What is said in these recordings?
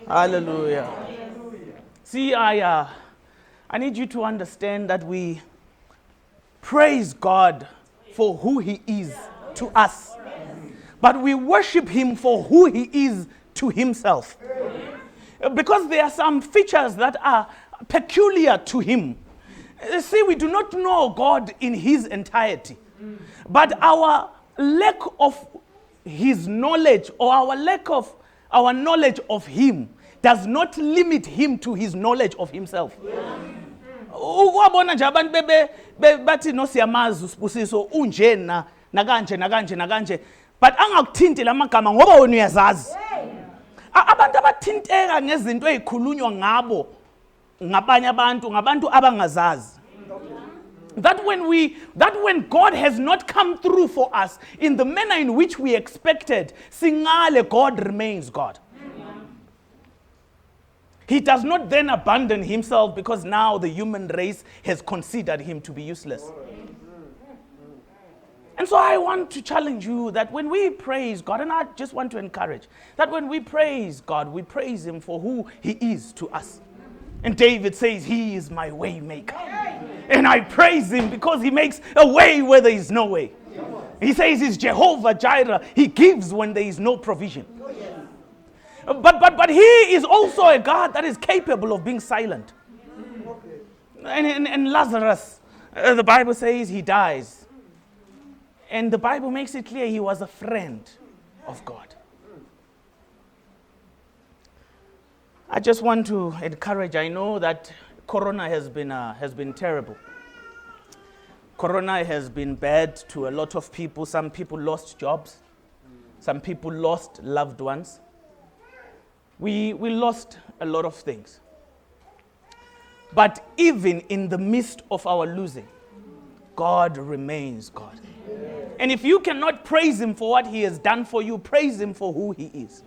Hallelujah. See, I need you to understand that we praise God for who He is to us, but we worship Him for who He is to Himself. Because there are some features that are peculiar to Him. See, we do not know God in His entirety, but our lack of His knowledge or our lack of our knowledge of Him does not limit Him to His knowledge of Himself. Uwabona nje abantu bathi no siyamazi usibusiso unje nakanje but angakuthinti lamagama ngoba wena uyazazi. Abantu abathinteka ngezinto ezikhulunywa ngabo ngabanye ngabantu abangazazi. That when God has not come through for us in the manner in which we expected, singale, God remains God. He does not then abandon Himself because now the human race has considered Him to be useless. And so I want to challenge you that when we praise God, and I just want to encourage, that when we praise God, we praise Him for who He is to us. And David says, He is my way maker. And I praise Him because He makes a way where there is no way. He says He's Jehovah Jireh. He gives when there is no provision. But He is also a God that is capable of being silent. And Lazarus, the Bible says he dies. And the Bible makes it clear he was a friend of God. I just want to encourage. I know that Corona has been terrible. Corona has been bad to a lot of people. Some people lost jobs. Some people lost loved ones. We lost a lot of things. But even in the midst of our losing, God remains God. And if you cannot praise Him for what He has done for you, praise Him for who He is.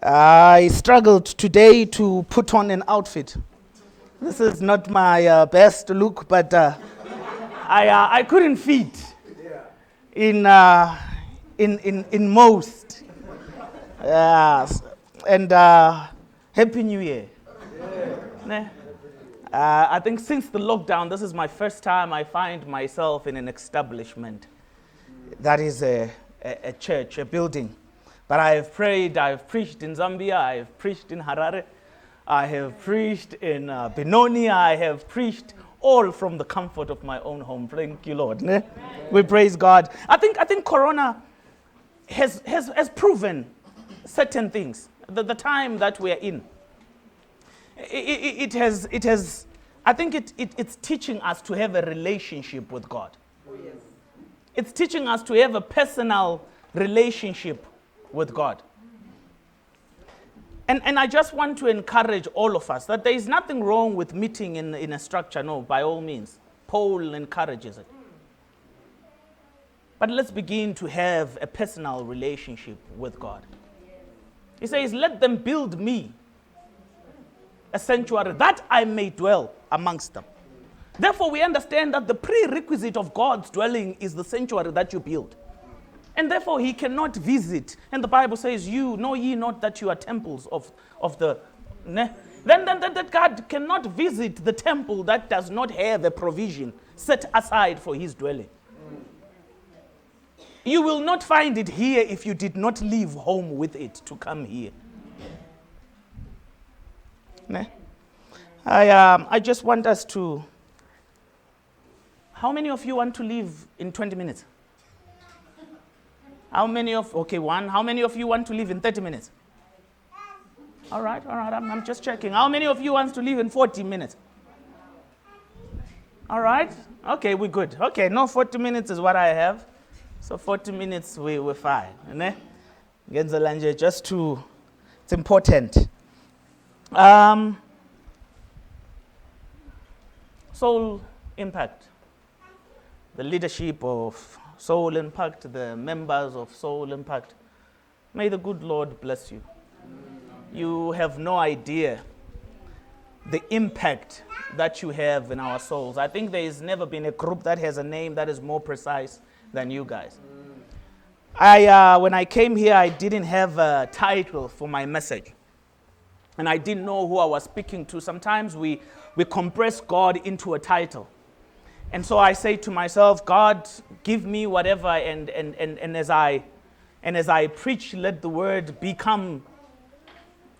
I struggled today to put on an outfit. This is not my best look, but I couldn't fit in most. And Happy New Year. I think since the lockdown, this is my first time I find myself in an establishment that is a church, a building. But I have prayed, I have preached in Zambia, I have preached in Harare, I have preached in Benoni, I have preached all from the comfort of my own home. Thank you, Lord. We praise God. I think Corona has proven certain things. The time that we are in, it has. I think it's teaching us to have a relationship with God. Oh, yes. It's teaching us to have a personal relationship with God. And I just want to encourage all of us that there is nothing wrong with meeting in a structure. No, by all means. Paul encourages it. But let's begin to have a personal relationship with God. He says, let them build me a sanctuary that I may dwell amongst them. Therefore, we understand that the prerequisite of God's dwelling is the sanctuary that you build. And therefore, He cannot visit. And the Bible says, you know ye not that you are temples of the... Then that God cannot visit the temple that does not have a provision set aside for His dwelling. You will not find it here if you did not leave home with it to come here. I just want us to... How many of you want to leave in 20 minutes? How many of... Okay, one. How many of you want to leave in 30 minutes? All right. I'm just checking. How many of you want to leave in 40 minutes? All right. Okay, we're good. Okay, no, 40 minutes is what I have. So 40 minutes, we're fine. Just to... It's important. Soul Impact. The leadership of Soul Impact, the members of Soul Impact. May the good Lord bless you. You have no idea the impact that you have in our souls. I think there has never been a group that has a name that is more precise than you guys. When I came here, I didn't have a title for my message. And I didn't know who I was speaking to. Sometimes we compress God into a title. And so I say to myself, God, give me whatever, and as I preach, let the word become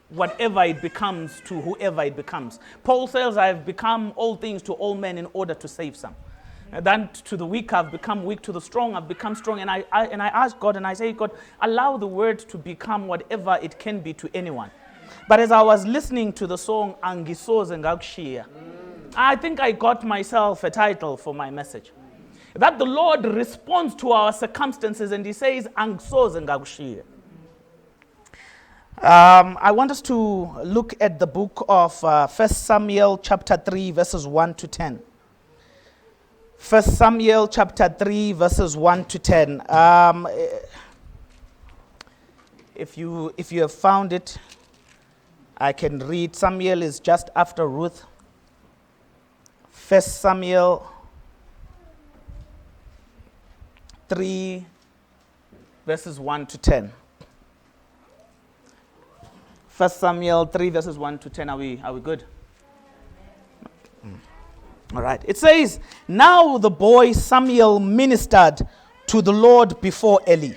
whatever it becomes to whoever it becomes. Paul says, I have become all things to all men in order to save some. And then to the weak I've become weak, to the strong I've become strong. And I ask God, and I say, God, allow the word to become whatever it can be to anyone. But as I was listening to the song Angisoze, ngakushiya, I think I got myself a title for my message. That the Lord responds to our circumstances and he says, Angisoze, ngakushiya. I want us to look at the book of 1 Samuel chapter 3 verses 1 to 10. 1 Samuel chapter 3 verses 1 to 10. If you have found it, I can read. Samuel is just after Ruth. 1 Samuel 3 verses 1 to 10. 1 Samuel 3 verses 1 to 10. Are we good? All right. It says, now the boy Samuel ministered to the Lord before Eli.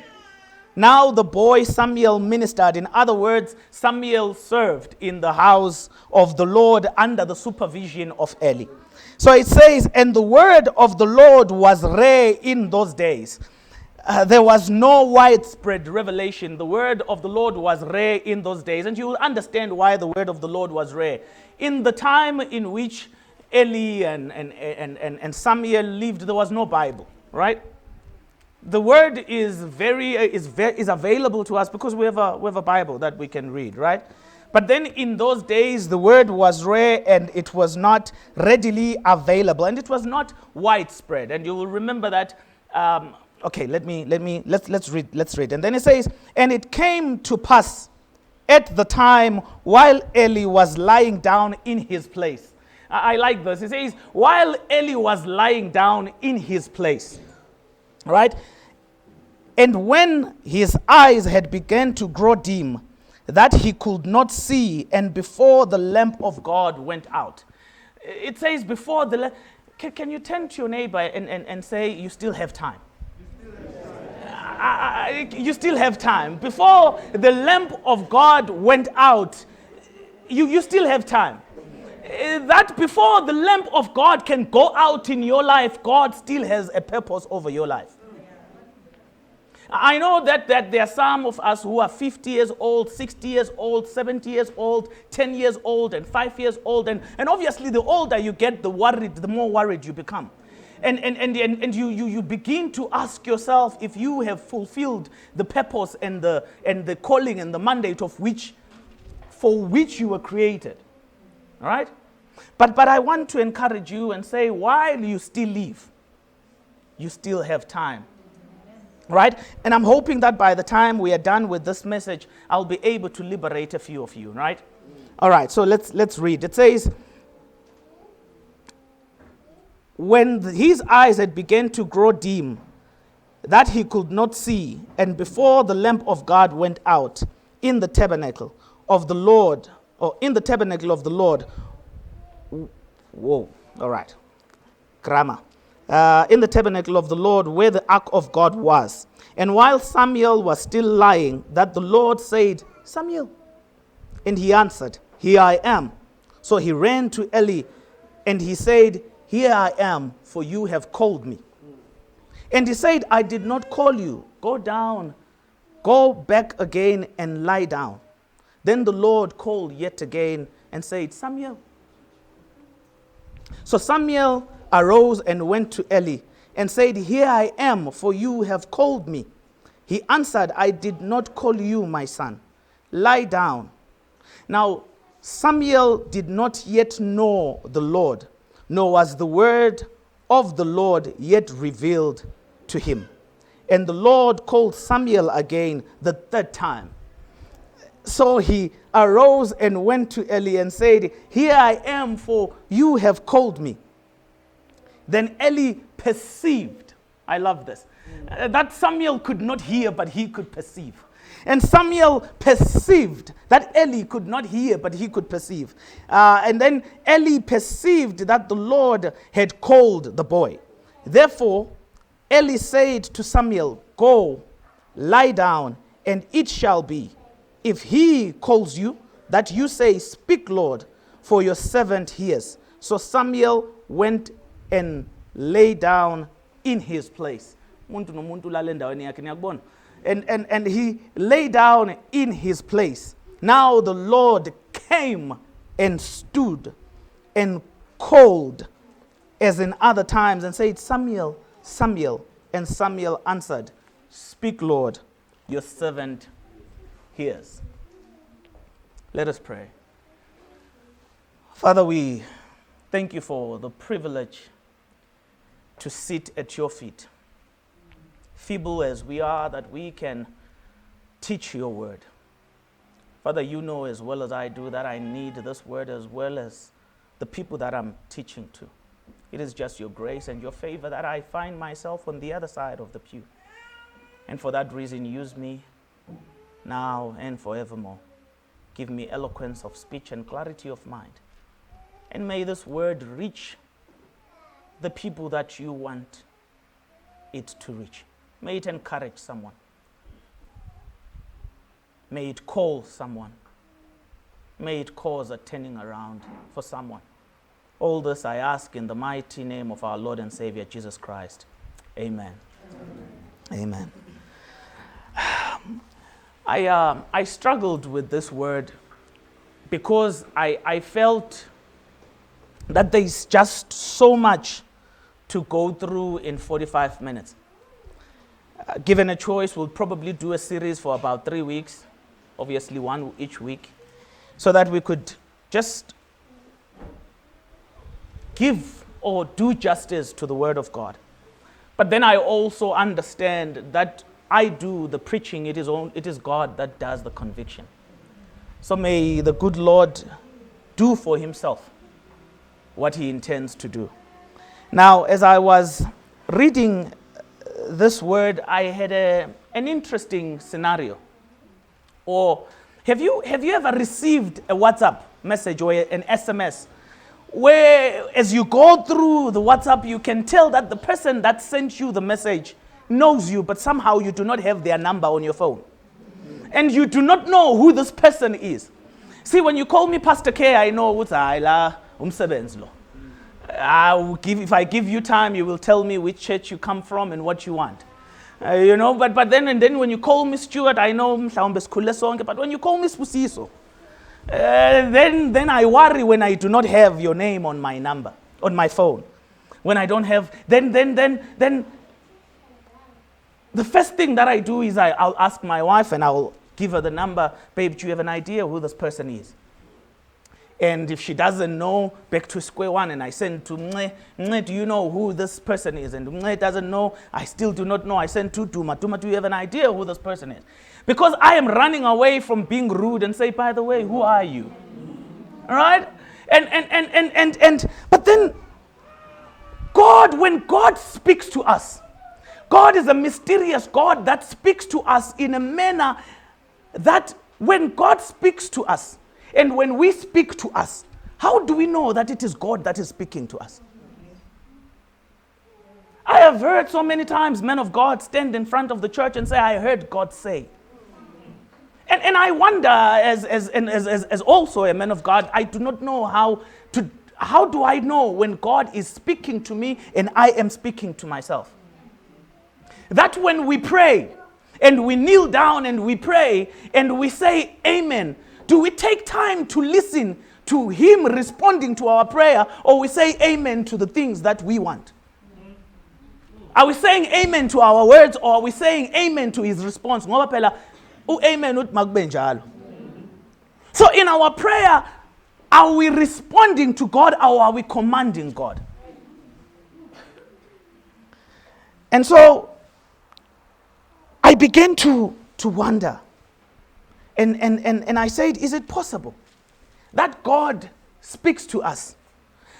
Now the boy Samuel ministered. In other words, Samuel served in the house of the Lord under the supervision of Eli. So it says, and the word of the Lord was rare in those days. There was no widespread revelation. The word of the Lord was rare in those days. And you will understand why the word of the Lord was rare. In the time in which Eli and Samuel lived, there was no Bible, right? The word is available to us because we have a Bible that we can read, right? But then in those days, the word was rare and it was not readily available and it was not widespread. And you will remember that. Okay, let's read. And then it says, and it came to pass at the time while Eli was lying down in his place. I like this. It says, while Eli was lying down in his place, right? And when his eyes had begun to grow dim, that he could not see, and before the lamp of God went out. It says before the lamp. Can you turn to your neighbor and say, you still have time? You still have time. Before the lamp of God went out, you still have time. That before the lamp of God can go out in your life, God still has a purpose over your life. I know that there are some of us who are 50 years old, 60 years old, 70 years old, 10 years old, and 5 years old. And obviously, the older you get, the more worried you become. And you begin to ask yourself if you have fulfilled the purpose and the calling and the mandate for which you were created. All right? But I want to encourage you and say, while you still live, you still have time. Right? And I'm hoping that by the time we are done with this message, I'll be able to liberate a few of you, right? All right, so let's read. It says, when his eyes had begun to grow dim, that he could not see, and before the lamp of God went out in the tabernacle of the Lord, whoa, all right, grammar. In the tabernacle of the Lord where the ark of God was. And while Samuel was still lying, that the Lord said, Samuel. And he answered, here I am. So he ran to Eli and he said, here I am, for you have called me. And he said, I did not call you. Go down, go back again and lie down. Then the Lord called yet again and said, Samuel. So Samuel arose and went to Eli and said, here I am, for you have called me. He answered, I did not call you, my son. Lie down. Now, Samuel did not yet know the Lord, nor was the word of the Lord yet revealed to him. And the Lord called Samuel again the third time. So he arose and went to Eli and said, here I am, for you have called me. Then Eli perceived, I love this. that Samuel could not hear, but he could perceive. And Samuel perceived that Eli could not hear, but he could perceive. And then Eli perceived that the Lord had called the boy. Therefore, Eli said to Samuel, "Go, lie down, and it shall be, if he calls you, that you say, 'Speak, Lord, for your servant hears.' So Samuel went and lay down in his place." And he lay down in his place. Now the Lord came and stood and called as in other times and said, "Samuel, Samuel." And Samuel answered, "Speak, Lord, your servant hears." Let us pray. Father, we thank you for the privilege to sit at your feet. Feeble as we are, that we can teach your word. Father, you know as well as I do that I need this word as well as the people that I'm teaching to. It is just your grace and your favor that I find myself on the other side of the pew. And for that reason, use me now and forevermore. Give me eloquence of speech and clarity of mind. And may this word reach the people that you want it to reach. May it encourage someone. May it call someone. May it cause a turning around for someone. All this I ask in the mighty name of our Lord and Savior, Jesus Christ. Amen. Amen. I struggled with this word because I felt that there's just so much to go through in 45 minutes. Given a choice, we'll probably do a series for about 3 weeks, obviously one each week, so that we could just give or do justice to the Word of God. But then I also understand that I do the preaching, it is God that does the conviction. So may the good Lord do for himself what he intends to do. Now, as I was reading this word, I had an interesting scenario. Or have you ever received a WhatsApp message or an SMS where as you go through the WhatsApp, you can tell that the person that sent you the message knows you, but somehow you do not have their number on your phone. And you do not know who this person is. See, when you call me Pastor K, I know what's umsebenzi lo. If I give you time, you will tell me which church you come from and what you want. But then when you call me Stuart, I know but when you call me Spusiso, then I worry when I do not have your name on my number, on my phone. When I don't have, then the first thing that I do is I'll ask my wife and I'll give her the number. "Babe, do you have an idea who this person is?" And if she doesn't know, back to square one, and I send to Mne, "Do you know who this person is?" And Mne doesn't know, I still do not know. I send to Tuma, "Do you have an idea who this person is?" Because I am running away from being rude and say, "By the way, who are you?" All right? But then God, when God speaks to us, God is a mysterious God that speaks to us in a manner that when God speaks to us and when we speak to us, how do we know that it is God that is speaking to us? I have heard so many times men of God stand in front of the church and say, "I heard God say." And I wonder, as also a man of God, I do not know how do I know when God is speaking to me and I am speaking to myself? That when we pray and we kneel down and we pray and we say amen, do we take time to listen to him responding to our prayer, or we say amen to the things that we want? Are we saying amen to our words, or are we saying amen to his response? So in our prayer, are we responding to God or are we commanding God? And so I began to wonder. And I said, is it possible that God speaks to us,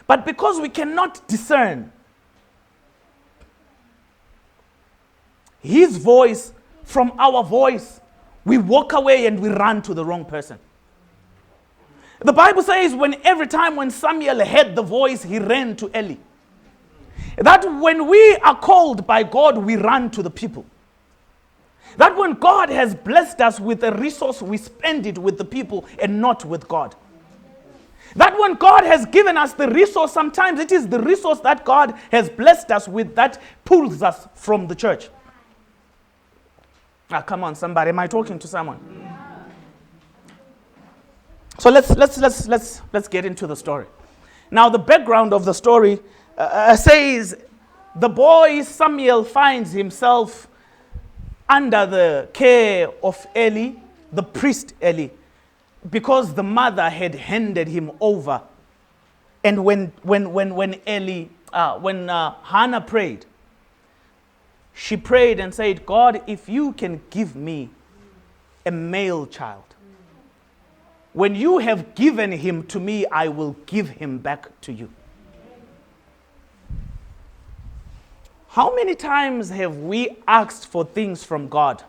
but because we cannot discern, his voice from our voice, we walk away and we run to the wrong person. The Bible says every time when Samuel heard the voice, he ran to Eli. That when we are called by God, we run to the people. That when God has blessed us with a resource, we spend it with the people and not with God. That when God has given us the resource, sometimes it is the resource that God has blessed us with that pulls us from the church. Come on, somebody. Am I talking to someone? So let's get into the story. Now, the background of the story says the boy Samuel finds himself under the care of Eli, the priest Eli, because the mother had handed him over. And when Hannah prayed, she prayed and said, God, if you can give me a male child, when you have given him to me, I will give him back to you. How many times have we asked for things from God?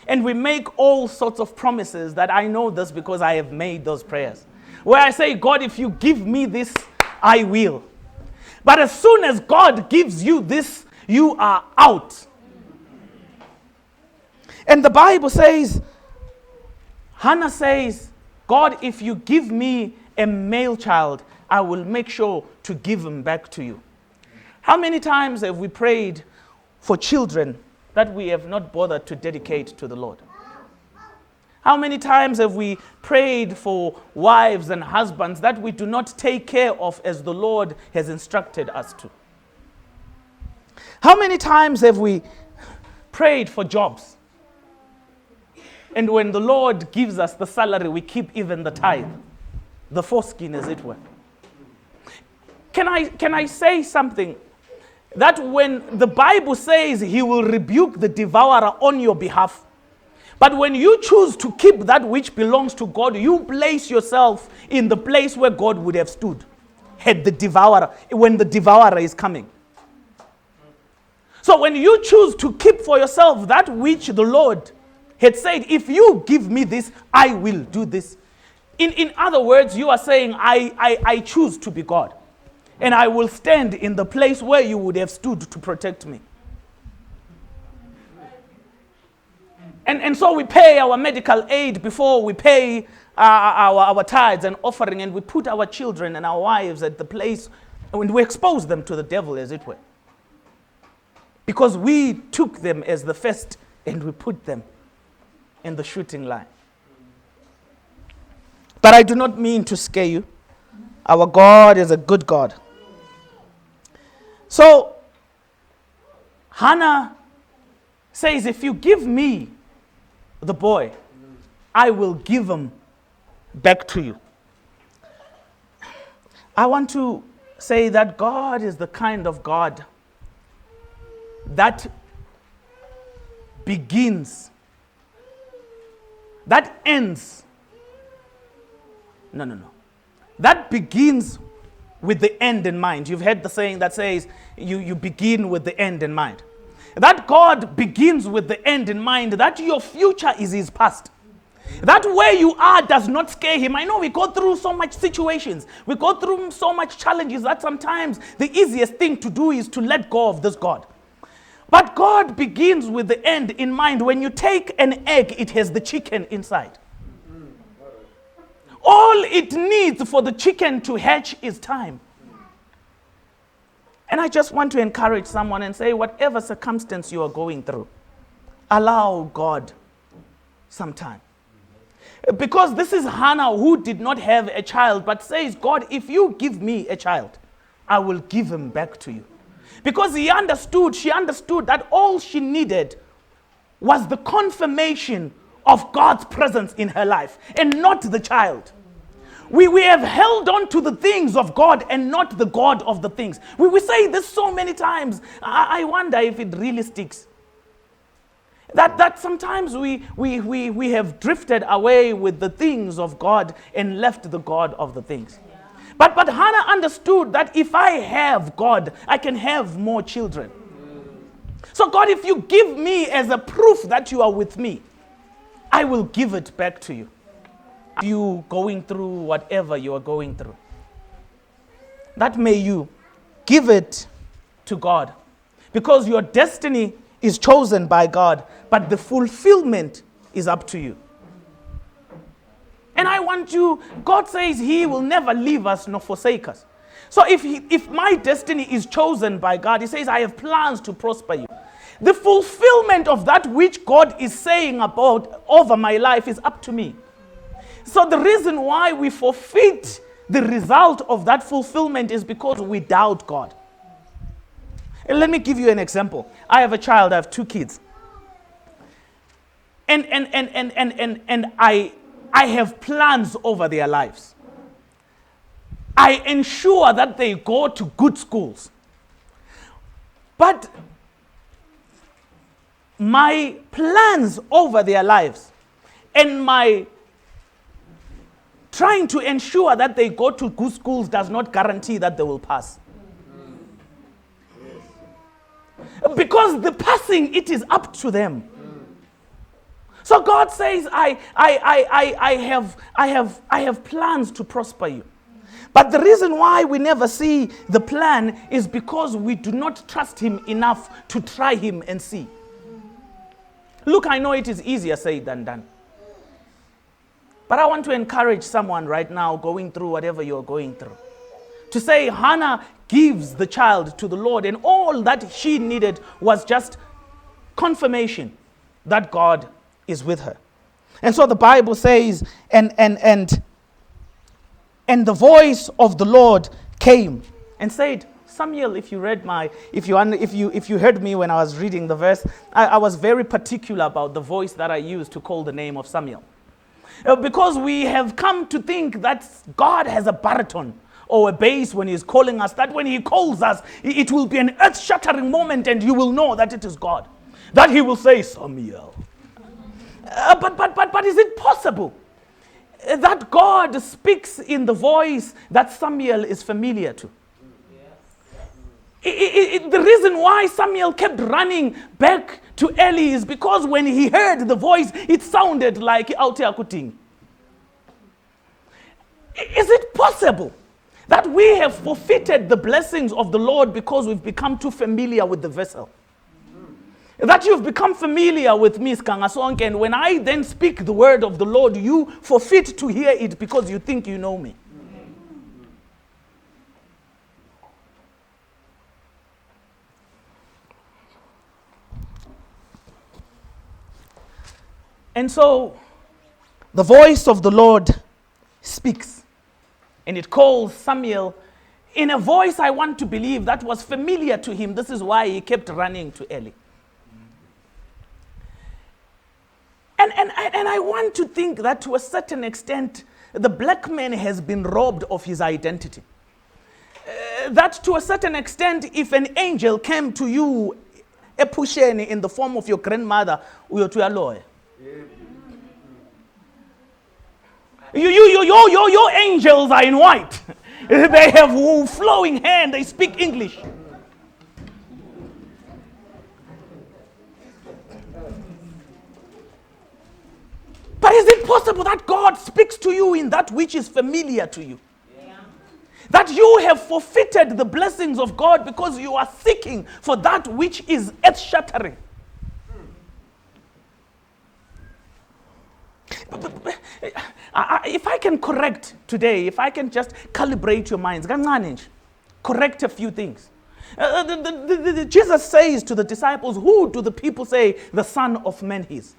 And we make all sorts of promises that I know this because I have made those prayers. Where I say, God, if you give me this, I will. But as soon as God gives you this, you are out. And the Bible says, Hannah says, God, if you give me a male child, I will make sure to give him back to you. How many times have we prayed for children that we have not bothered to dedicate to the Lord? How many times have we prayed for wives and husbands that we do not take care of as the Lord has instructed us to? How many times have we prayed for jobs? And when the Lord gives us the salary, we keep even the tithe, the foreskin as it were. Can I say something? That when the Bible says he will rebuke the devourer on your behalf, but when you choose to keep that which belongs to God, you place yourself in the place where God would have stood had the devourer, when the devourer is coming. So when you choose to keep for yourself that which the Lord had said, if you give me this, I will do this. In other words, you are saying, I choose to be God. And I will stand in the place where you would have stood to protect me. And so we pay our medical aid before we pay our tithes and offering, and we put our children and our wives at the place, and we expose them to the devil, as it were. Because we took them as the first and we put them in the shooting line. But I do not mean to scare you. Our God is a good God. So, Hannah says, if you give me the boy, I will give him back to you. I want to say that God is the kind of God that begins, that ends. No. That begins with the end in mind. You've heard the saying that says, you begin with the end in mind. That God begins with the end in mind, that your future is his past. That where you are does not scare him. I know we go through so much situations. We go through so much challenges that sometimes the easiest thing to do is to let go of this God. But God begins with the end in mind. When you take an egg, it has the chicken inside. All it needs for the chicken to hatch is time. And I just want to encourage someone and say, whatever circumstance you are going through, allow God some time. Because this is Hannah, who did not have a child, but says, God, if you give me a child, I will give him back to you. Because she understood that all she needed was the confirmation of God's presence in her life and not the child. We have held on to the things of God and not the God of the things. We say this so many times. I wonder if it really sticks. That sometimes we have drifted away with the things of God and left the God of the things. But Hannah understood that if I have God, I can have more children. So God, if you give me as a proof that you are with me, I will give it back to you. You going through whatever you are going through, that may you give it to God, because your destiny is chosen by God, but the fulfillment is up to you. And I want you, God says He will never leave us nor forsake us. So if my destiny is chosen by God, He says, I have plans to prosper you. The fulfillment of that which God is saying about over my life is up to me. So the reason why we forfeit the result of that fulfillment is because we doubt God. And let me give you an example. I have a child, I have 2 kids. And I have plans over their lives. I ensure that they go to good schools. But my plans over their lives and my trying to ensure that they go to good schools does not guarantee that they will pass. Because the passing, it is up to them. So God says, I have plans to prosper you. But the reason why we never see the plan is because we do not trust Him enough to try Him and see. Look, I know it is easier said than done. But I want to encourage someone right now going through whatever you're going through, to say Hannah gives the child to the Lord, and all that she needed was just confirmation that God is with her. And so the Bible says, and the voice of the Lord came and said, Samuel, if you heard me when I was reading the verse, I was very particular about the voice that I used to call the name of Samuel. Because we have come to think that God has a baritone or a bass when He's calling us, that when He calls us, it will be an earth-shattering moment and you will know that it is God. That He will say, Samuel. But is it possible that God speaks in the voice that Samuel is familiar to? The reason why Samuel kept running back to Eli is because when he heard the voice, it sounded like Autiakuting. Is it possible that we have forfeited the blessings of the Lord because we've become too familiar with the vessel? That you've become familiar with Miss Kangasonke, and when I then speak the word of the Lord, you forfeit to hear it because you think you know me. And so, the voice of the Lord speaks, and it calls Samuel in a voice I want to believe that was familiar to him. This is why he kept running to Eli. And I want to think that to a certain extent, the black man has been robbed of his identity. That to a certain extent, if an angel came to you, a pusheni in the form of your grandmother, your angels are in white. They have flowing hair and they speak English. But is it possible that God speaks to you in that which is familiar to you? Yeah. That you have forfeited the blessings of God because you are seeking for that which is earth-shattering. If I can correct today, if I can just calibrate your minds, correct a few things. Jesus says to the disciples, who do the people say the Son of Man is?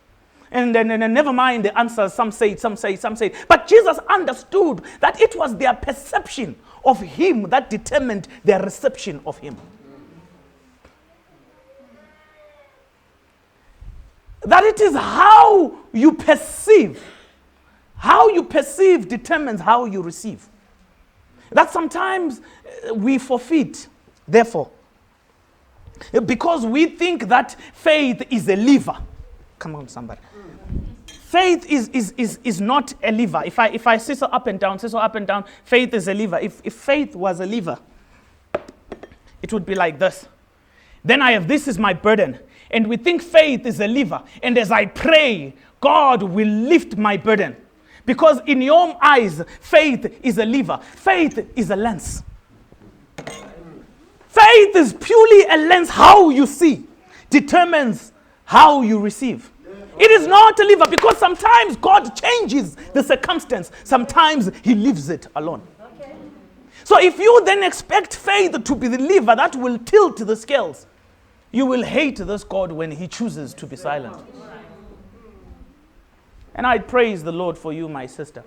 And then never mind the answers, some say it. But Jesus understood that it was their perception of Him that determined their reception of Him. That it is how you perceive. How you perceive determines how you receive. That sometimes we forfeit, therefore, because we think that faith is a lever. Come on, somebody. Faith is not a lever. If I sizzle up and down, faith is a lever. If faith was a lever, it would be like this. Then I have, this is my burden. And we think faith is a lever. And as I pray, God will lift my burden. Because in your eyes, faith is a lever. Faith is a lens. Faith is purely a lens. How you see determines how you receive. It is not a lever, because sometimes God changes the circumstance. Sometimes he leaves it alone. Okay. So if you then expect faith to be the lever that will tilt the scales, you will hate this God when he chooses to be silent. And I praise the Lord for you, my sister,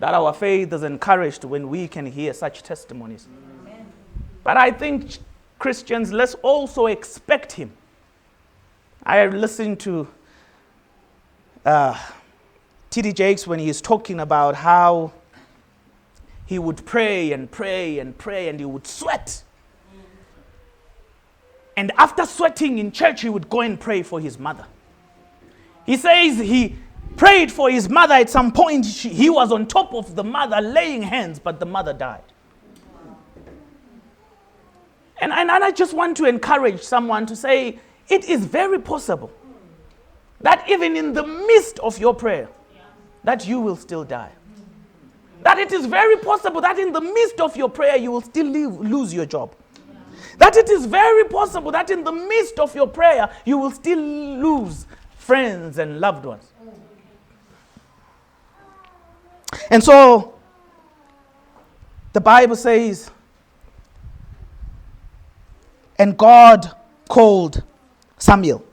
that our faith is encouraged when we can hear such testimonies. Amen. But I think Christians, let's also expect him. I listened to T.D. Jakes when he is talking about how he would pray and pray and pray, and he would sweat. And after sweating in church, he would go and pray for his mother. He says he prayed for his mother. At some point, he was on top of the mother laying hands, but the mother died. And I just want to encourage someone to say, it is very possible that even in the midst of your prayer, that you will still die. That it is very possible that in the midst of your prayer, you will still lose your job. That it is very possible that in the midst of your prayer, you will still lose friends and loved ones. And so, the Bible says, and God called Samuel.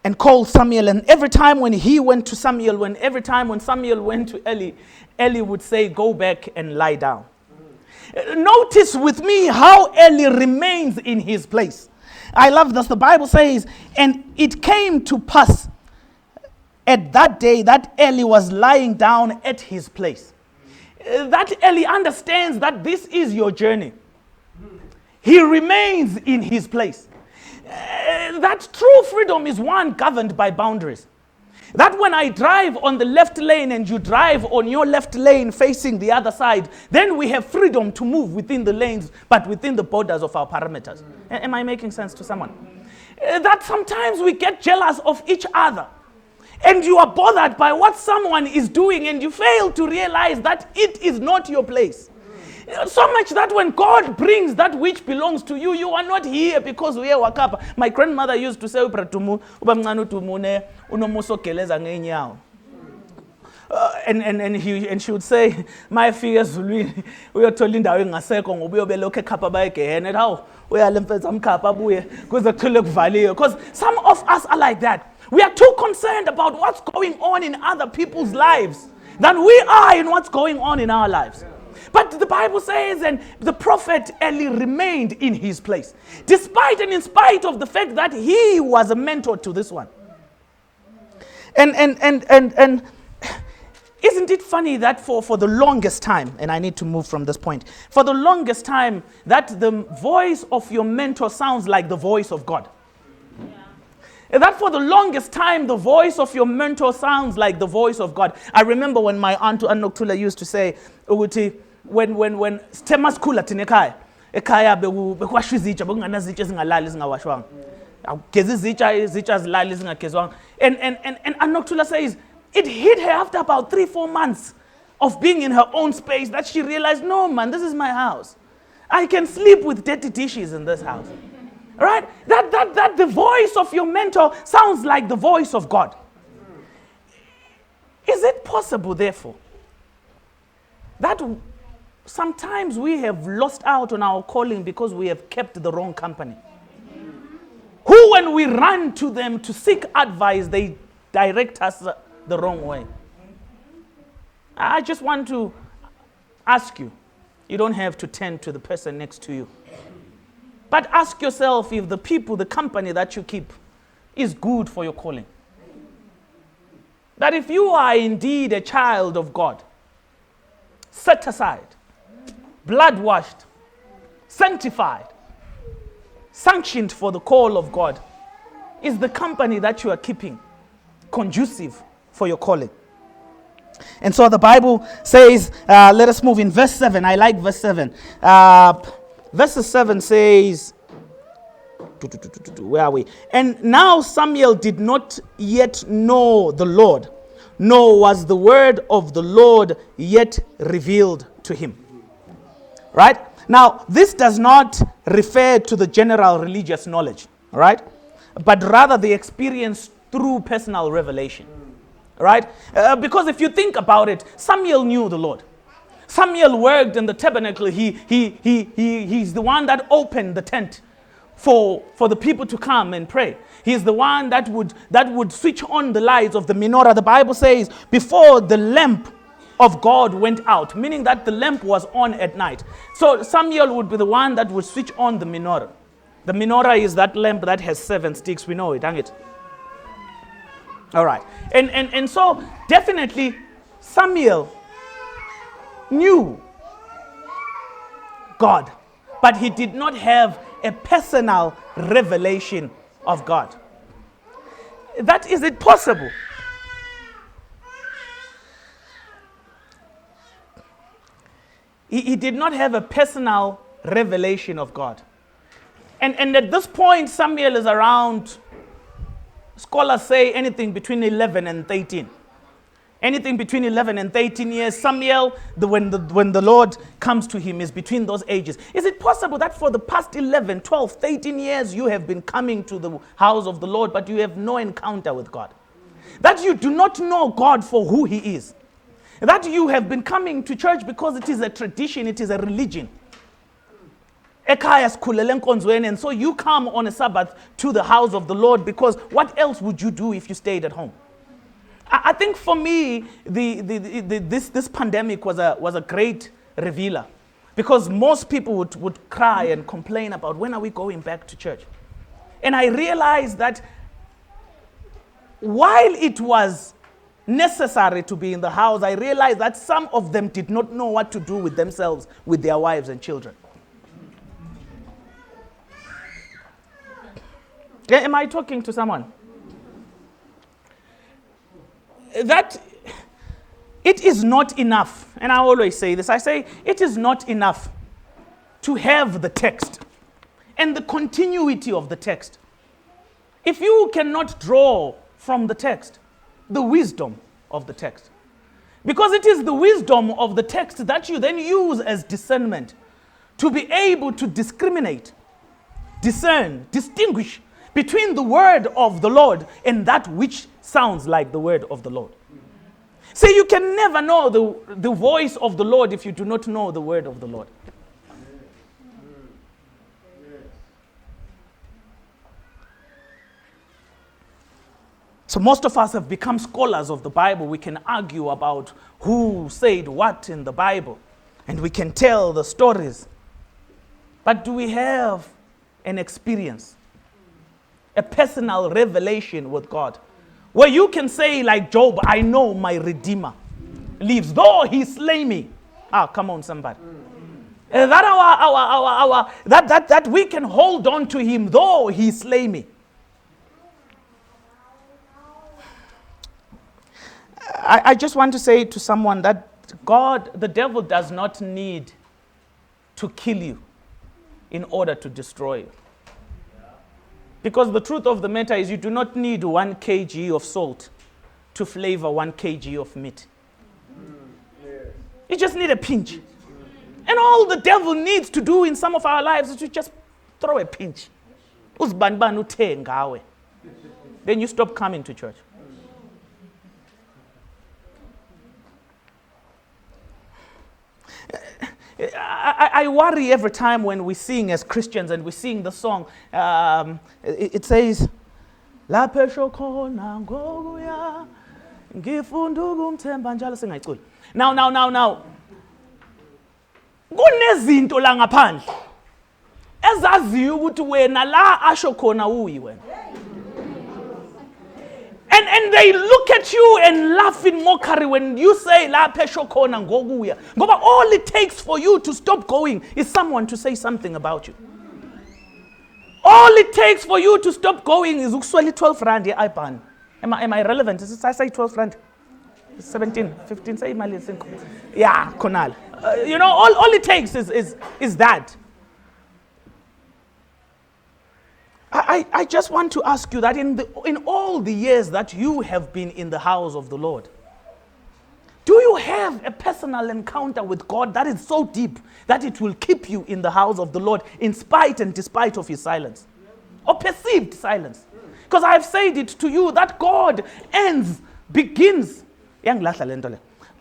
And every time when he went to Samuel, every time when Samuel went to Eli, Eli would say, go back and lie down. Notice with me how Eli remains in his place. I love this. The Bible says, and it came to pass at that day that Eli was lying down at his place. That Eli understands that this is your journey. He remains in his place. That true freedom is one governed by boundaries. That when I drive on the left lane and you drive on your left lane facing the other side, then we have freedom to move within the lanes, but within the borders of our parameters. Am I making sense to someone? That sometimes we get jealous of each other. And you are bothered by what someone is doing, and you fail to realize that it is not your place. So much that when God brings that which belongs to you, you are not here because we are wakapa. My grandmother used to say, and she would say, my fears we are told in the second we will look at kappa by again and how we are some kappa because the Tuluk Valley. Because some of us are like that. We are too concerned about what's going on in other people's lives than we are in what's going on in our lives. But the Bible says, and the prophet Eli remained in his place, despite and in spite of the fact that he was a mentor to this one. And isn't it funny that for the longest time, and I need to move from this point, for the longest time, that the voice of your mentor sounds like the voice of God. Yeah. That for the longest time, the voice of your mentor sounds like the voice of God. I remember when my aunt Anoktula used to say, when stemas kula tinekai ekhaya bekwashizitsha bekunganazitsha ezingalali ezingawashwanga awugeza izitsha ezilali ezingagezwanga and Anoktula says it hit her after about 3-4 months of being in her own space that she realized, no man, this is my house. I can sleep with dirty dishes in this house. Right? That the voice of your mentor sounds like the voice of God. Is it possible, therefore, that sometimes we have lost out on our calling because we have kept the wrong company? Who, when we run to them to seek advice, they direct us the wrong way. I just want to ask you, you don't have to tend to the person next to you, but ask yourself if the people, the company that you keep is good for your calling. That if you are indeed a child of God, set aside, blood-washed, sanctified, sanctioned for the call of God, is the company that you are keeping conducive for your calling? And so the Bible says, let us move in verse 7. I like verse 7. Verse 7 says, where are we? And now Samuel did not yet know the Lord, nor was the word of the Lord yet revealed to him. Right? Now, this does not refer to the general religious knowledge, right? But rather the experience through personal revelation, right? Because if you think about it, Samuel knew the Lord. Samuel worked in the tabernacle. He's the one that opened the tent for the people to come and pray. He's the one that would switch on the lights of the menorah. The Bible says before the lamp of God went out, meaning that the lamp was on at night. So Samuel would be the one that would switch on the menorah. The menorah is that lamp that has 7 sticks. We know it, dang it. All right. And so definitely Samuel knew God, but he did not have a personal revelation of God. That is it possible? He did not have a personal revelation of God. And at this point, Samuel is around, scholars say anything between 11 and 13. Anything between 11 and 13 years. Samuel, when the Lord comes to him, is between those ages. Is it possible that for the past 11, 12, 13 years, you have been coming to the house of the Lord, but you have no encounter with God? That you do not know God for who he is? That you have been coming to church because it is a tradition, it is a religion. And so you come on a Sabbath to the house of the Lord because what else would you do if you stayed at home? I think for me, this pandemic was a great revealer, because most people would cry and complain about when are we going back to church. And I realized that while it was necessary to be in the house, I realized that some of them did not know what to do with themselves, with their wives and children. Am I talking to someone? That it is not enough, and I always say this, I say it is not enough to have the text and the continuity of the text. If you cannot draw from the text the wisdom of the text, because it is the wisdom of the text that you then use as discernment to be able to discriminate, discern, distinguish between the word of the Lord and that which sounds like the word of the Lord. See, you can never know the voice of the Lord if you do not know the word of the Lord. So most of us have become scholars of the Bible. We can argue about who said what in the Bible, and we can tell the stories. But do we have an experience, a personal revelation with God, where you can say like Job, I know my Redeemer lives, though he slay me. Come on, somebody. That we can hold on to him, though he slay me. I just want to say to someone that God, the devil does not need to kill you in order to destroy you. Because the truth of the matter is you do not need 1 kg of salt to flavor 1 kg of meat. You just need a pinch. And all the devil needs to do in some of our lives is to just throw a pinch. Then you stop coming to church. I worry every time when we sing as Christians and we sing the song. It says, La pesho khona ngokuya ngifunda ukumthemba njalo singayiculi. Now. Kunezinto la ngaphandle ezaziyo ukuthi wena la asho khona uyi wena. And they look at you and laugh in mockery when you say la pesho khona ngokuya. Ngoba all it takes for you to stop going is someone to say something about you. All it takes for you to stop going is ukuswela 12 rand ye-IBAN. Am I relevant? Is it, I say 12 rand? 17, 15, say imali 5. Yeah, khonala. All it takes is that. I just want to ask you that in all the years that you have been in the house of the Lord, do you have a personal encounter with God that is so deep that it will keep you in the house of the Lord in spite and despite of his silence? Or perceived silence? Because I've said it to you that God begins.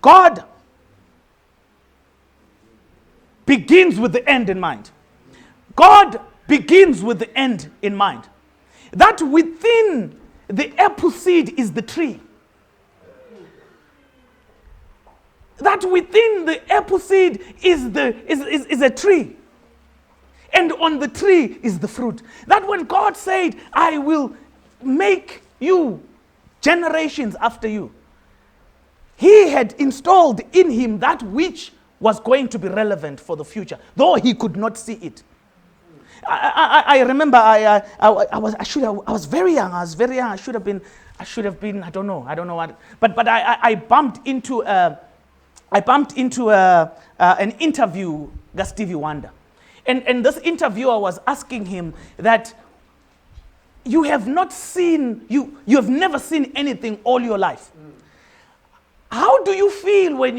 God begins with the end in mind. God begins with the end in mind. That within the apple seed is the tree. That within the apple seed is a tree. And on the tree is the fruit. That when God said, I will make you generations after you, he had installed in him that which was going to be relevant for the future, though he could not see it. I remember I was very young. I should have been. I don't know what. But I bumped into an interview with Stevie Wonder, and this interviewer was asking him that you have never seen anything all your life. How do you feel when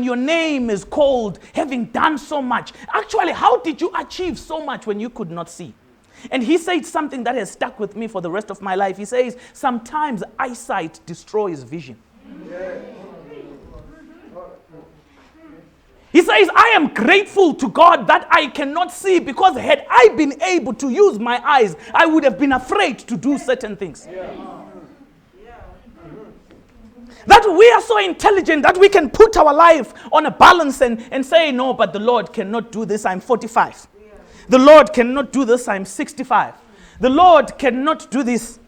your name is called, having done so much? Actually, how did you achieve so much when you could not see? And he said something that has stuck with me for the rest of my life. He says, sometimes eyesight destroys vision. He says, I am grateful to God that I cannot see, because had I been able to use my eyes, I would have been afraid to do certain things. That we are so intelligent that we can put our life on a balance and say, no, but the Lord cannot do this, I'm 45. The Lord cannot do this, I'm 65. The Lord cannot do this.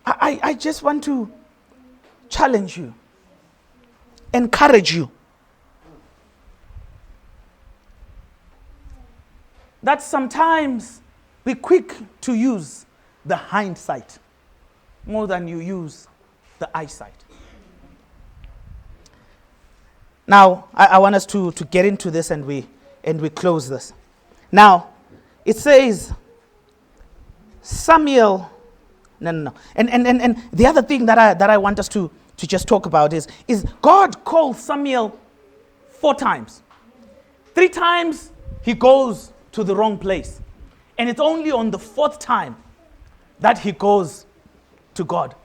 I just want to challenge you, encourage you, that sometimes be quick to use the hindsight more than you use the eyesight. Now, I want us to get into this and we close this. Now, it says Samuel. No. And the other thing that I want us to just talk about is God called Samuel 4 times. 3 times he goes to the wrong place. And it's only on the 4th time that he goes to God.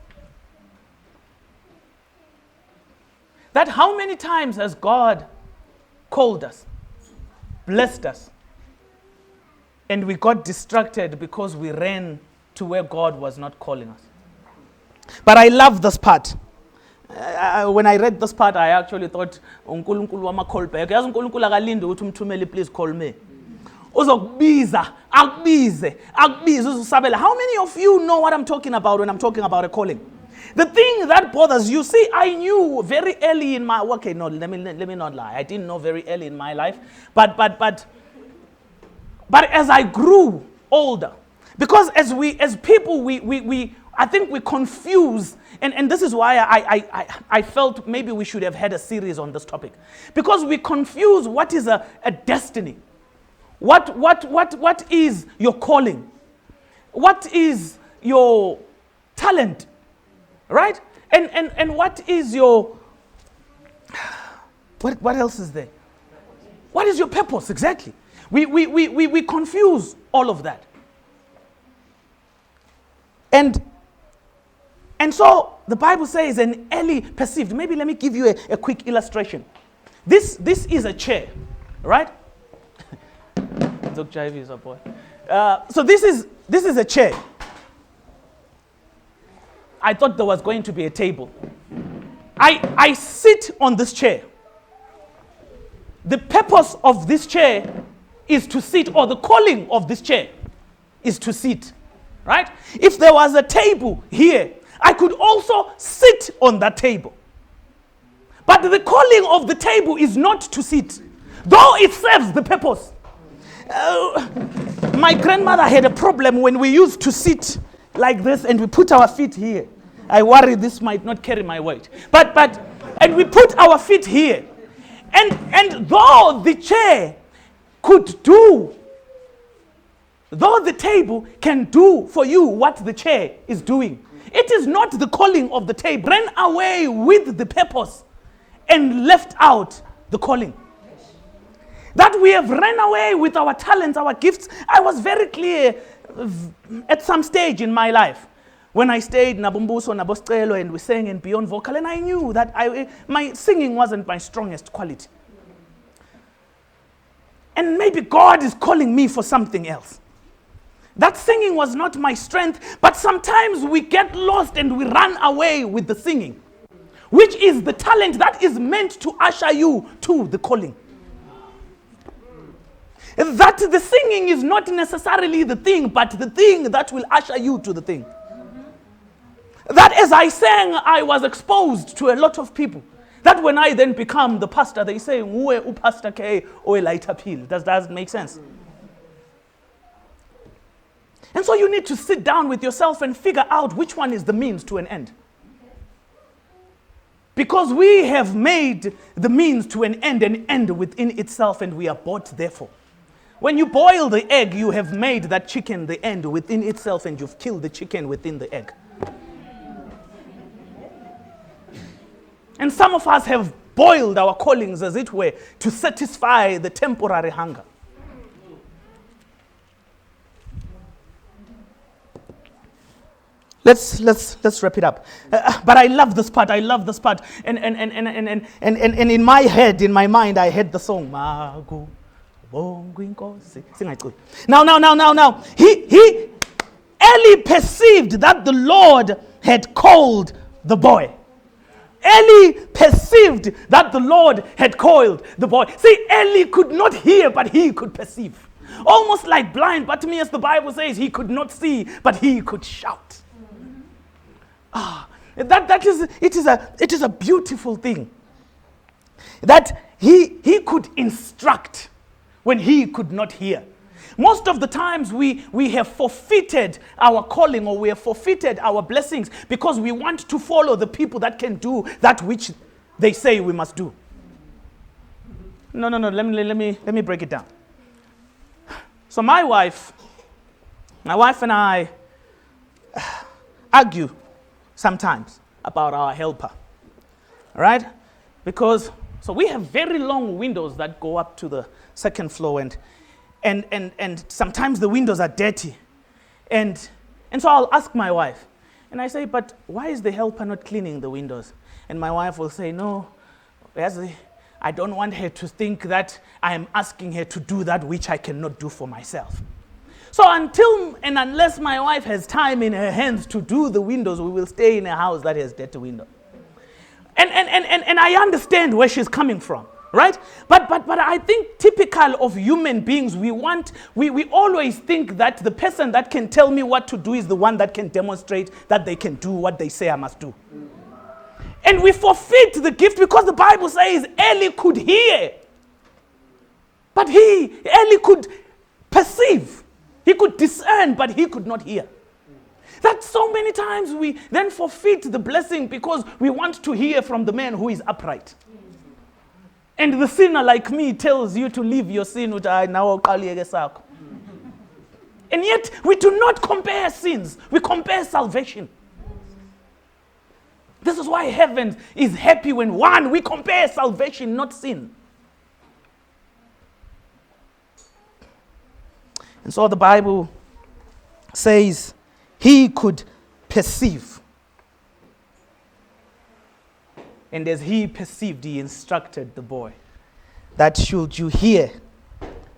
That how many times has God called us, blessed us, and we got distracted because we ran to where God was not calling us? But I love this part. When I read this part, I actually thought, uNkulunkulu wama-callback. Yazi uNkulunkulu akalindi ukuthi umthumele, please call me. Uzokubiza, akubize, uzusabela. How many of you know what I'm talking about when I'm talking about a calling? The thing that bothers you, see, I knew very early in my, okay, no, let me not lie. I didn't know very early in my life, but as I grew older, because as people, we I think we confuse, and this is why I felt maybe we should have had a series on this topic, because we confuse what is a destiny. What is your calling? What is your talent? Right? And what is your, what else is there? What is your purpose? Exactly. We confuse all of that. And so the Bible says, and Eli perceived. Maybe let me give you a quick illustration. This is a chair, right? So this is a chair. I thought there was going to be a table. I sit on this chair. The purpose of this chair is to sit, or the calling of this chair is to sit, right? If there was a table here, I could also sit on that table. But the calling of the table is not to sit, though it serves the purpose. My grandmother had a problem when we used to sit like this and we put our feet here. I worry this might not carry my weight. And we put our feet here. And though the chair could do Though the table can do for you what the chair is doing, it is not the calling of the table. Ran away with the purpose and left out the calling. That we have ran away with our talents, our gifts. I was very clear at some stage in my life when I stayed in Nabumbuso, Naboscelo, and we sang in Beyond Vocal, and I knew that my singing wasn't my strongest quality. And maybe God is calling me for something else. That singing was not my strength, but sometimes we get lost and we run away with the singing, which is the talent that is meant to usher you to the calling. That the singing is not necessarily the thing, but the thing that will usher you to the thing. That as I sang, I was exposed to a lot of people. That when I then become the pastor, they say, "Uwe pastor ke o light appeal." Does that make sense? And so you need to sit down with yourself and figure out which one is the means to an end. Because we have made the means to an end within itself, and we are bought therefore. When you boil the egg, you have made that chicken the end within itself, and you've killed the chicken within the egg. And some of us have boiled our callings, as it were, to satisfy the temporary hunger. Let's wrap it up. But I love this part. And in my head, in my mind, I heard the song. Now. He Eli perceived that the Lord had called the boy. Eli perceived that the Lord had called the boy. See, Eli could not hear, but he could perceive. Almost like blind, but to me, as the Bible says, he could not see, but he could shout. It is a beautiful thing. That he could instruct when he could not hear. Most of the times we have forfeited our calling, or we have forfeited our blessings because we want to follow the people that can do that which they say we must do. No. Let me break it down. So my wife and I argue sometimes about our helper. All right? Because so we have very long windows that go up to the second floor, and sometimes the windows are dirty. And so I'll ask my wife, and I say, "But why is the helper not cleaning the windows?" And my wife will say, "No, I don't want her to think that I am asking her to do that which I cannot do for myself." So until and unless my wife has time in her hands to do the windows, we will stay in a house that has dirty windows. And I understand where she's coming from, right? But I think typical of human beings, we always think that the person that can tell me what to do is the one that can demonstrate that they can do what they say I must do. And we forfeit the gift because the Bible says Eli could hear, but Eli could perceive. He could discern, but he could not hear. That so many times we then forfeit the blessing because we want to hear from the man who is upright. And the sinner like me tells you to leave your sin. And yet we do not compare sins. We compare salvation. This is why heaven is happy when we compare salvation, not sin. And so the Bible says he could perceive. And as he perceived, he instructed the boy that should you hear,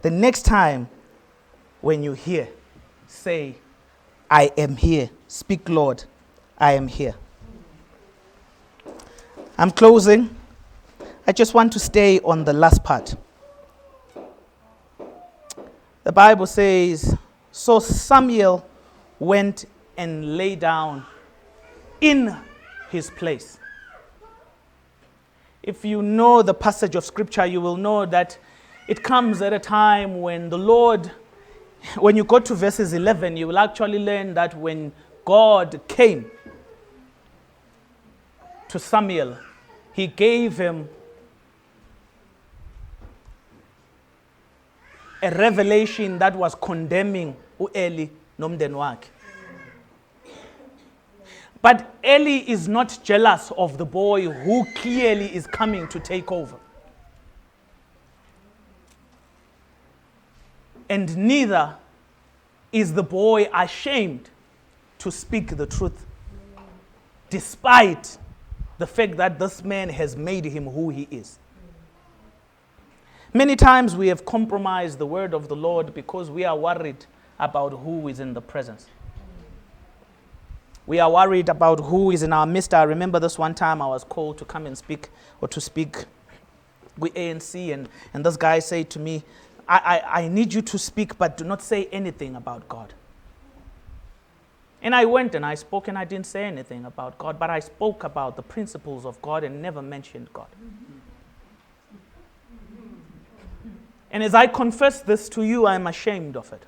the next time when you hear, say, "I am here. Speak, Lord, I am here." I'm closing. I just want to stay on the last part. The Bible says, so Samuel went and lay down in his place. If you know the passage of scripture, you will know that it comes at a time when the Lord, when you go to verses 11, you will actually learn that when God came to Samuel, he gave him a revelation that was condemning Eli nomndeni wakhe. But Eli is not jealous of the boy who clearly is coming to take over. And neither is the boy ashamed to speak the truth, despite the fact that this man has made him who he is. Many times we have compromised the word of the Lord because we are worried about who is in the presence. We are worried about who is in our midst. I remember this one time I was called to come and speak, or to speak with ANC, and this guy said to me, I need you to speak, but do not say anything about God. And I went and I spoke, and I didn't say anything about God, but I spoke about the principles of God and never mentioned God. And as I confess this to you, I'm ashamed of it.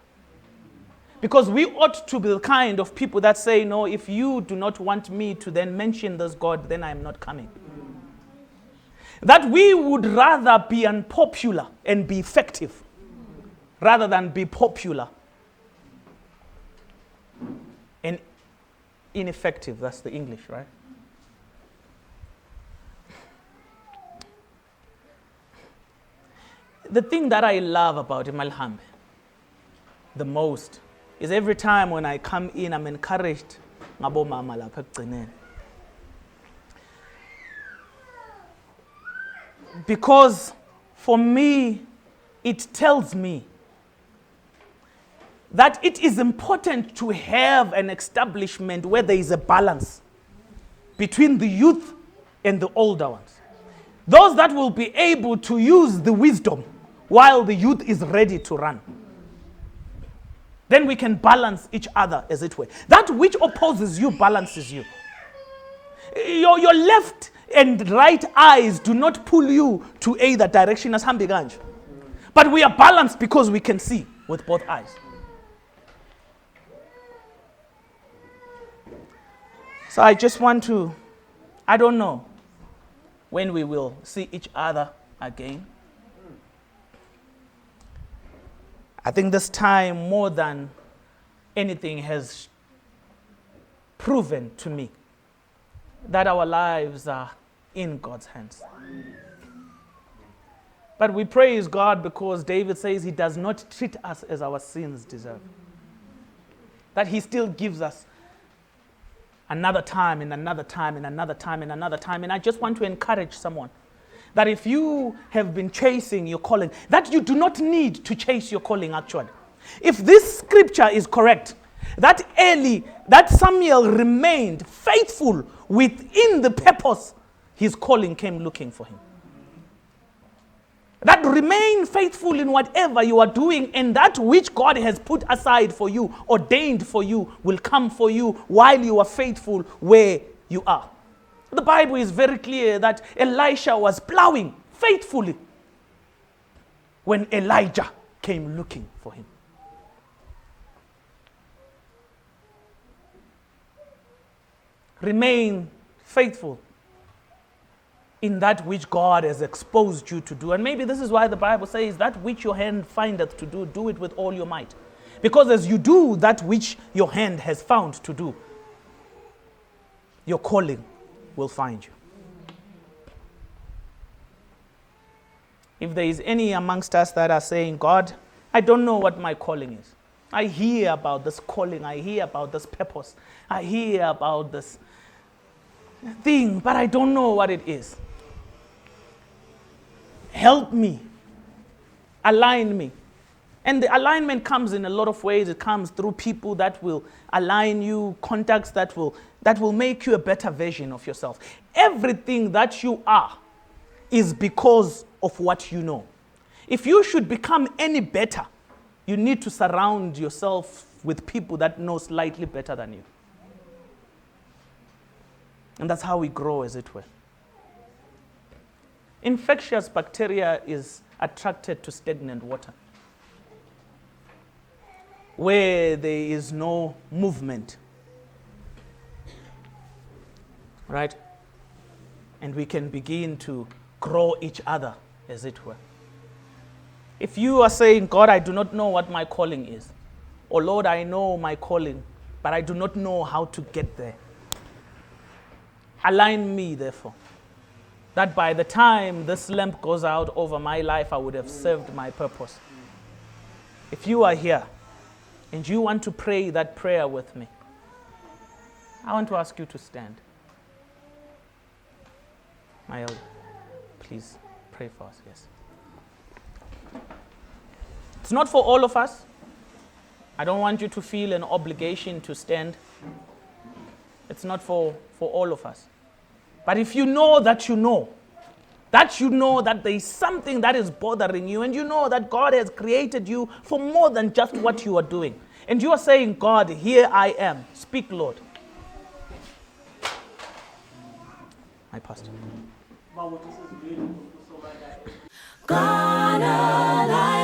Because we ought to be the kind of people that say, no, if you do not want me to then mention this God, then I'm not coming. That we would rather be unpopular and be effective rather than be popular and ineffective. That's the English, right? The thing that I love about Imalhambe the most is every time when I come in, I'm encouraged. Because for me, it tells me that it is important to have an establishment where there is a balance between the youth and the older ones. Those that will be able to use the wisdom while the youth is ready to run. Then we can balance each other, as it were. That which opposes you balances you. Your left and right eyes do not pull you to either direction as Hambiganj. But we are balanced because we can see with both eyes. So I just want to, I don't know when we will see each other again. I think this time more than anything has proven to me that our lives are in God's hands. But we praise God because David says he does not treat us as our sins deserve. That he still gives us another time and another time and another time and another time. And I just want to encourage someone that if you have been chasing your calling, that you do not need to chase your calling actually. If this scripture is correct, that Samuel remained faithful within the purpose, his calling came looking for him. That remain faithful in whatever you are doing, and that which God has put aside for you, ordained for you, will come for you while you are faithful where you are. The Bible is very clear that Elisha was plowing faithfully when Elijah came looking for him. Remain faithful in that which God has exposed you to do. And maybe this is why the Bible says, that which your hand findeth to do, do it with all your might. Because as you do that which your hand has found to do, your calling will find you. If there is any amongst us that are saying, God, I don't know what my calling is. I hear about this calling. I hear about this purpose. I hear about this thing, but I don't know what it is. Help me. Align me. And the alignment comes in a lot of ways. It comes through people that will align you, contacts that will make you a better version of yourself. Everything that you are is because of what you know. If you should become any better, you need to surround yourself with people that know slightly better than you. And that's how we grow, as it were. Infectious bacteria is attracted to stagnant water, where there is no movement. Right? And we can begin to grow each other, as it were. If you are saying, God, I do not know what my calling is, or Lord, I know my calling, but I do not know how to get there. Align me, therefore, that by the time this lamp goes out over my life, I would have served my purpose. If you are here and you want to pray that prayer with me, I want to ask you to stand. My elder, please pray for us, yes. It's not for all of us. I don't want you to feel an obligation to stand. It's not for all of us. But if you know that you know that there is something that is bothering you, and you know that God has created you for more than just what you are doing, and you are saying, God, here I am. Speak, Lord. My pastor. God alive.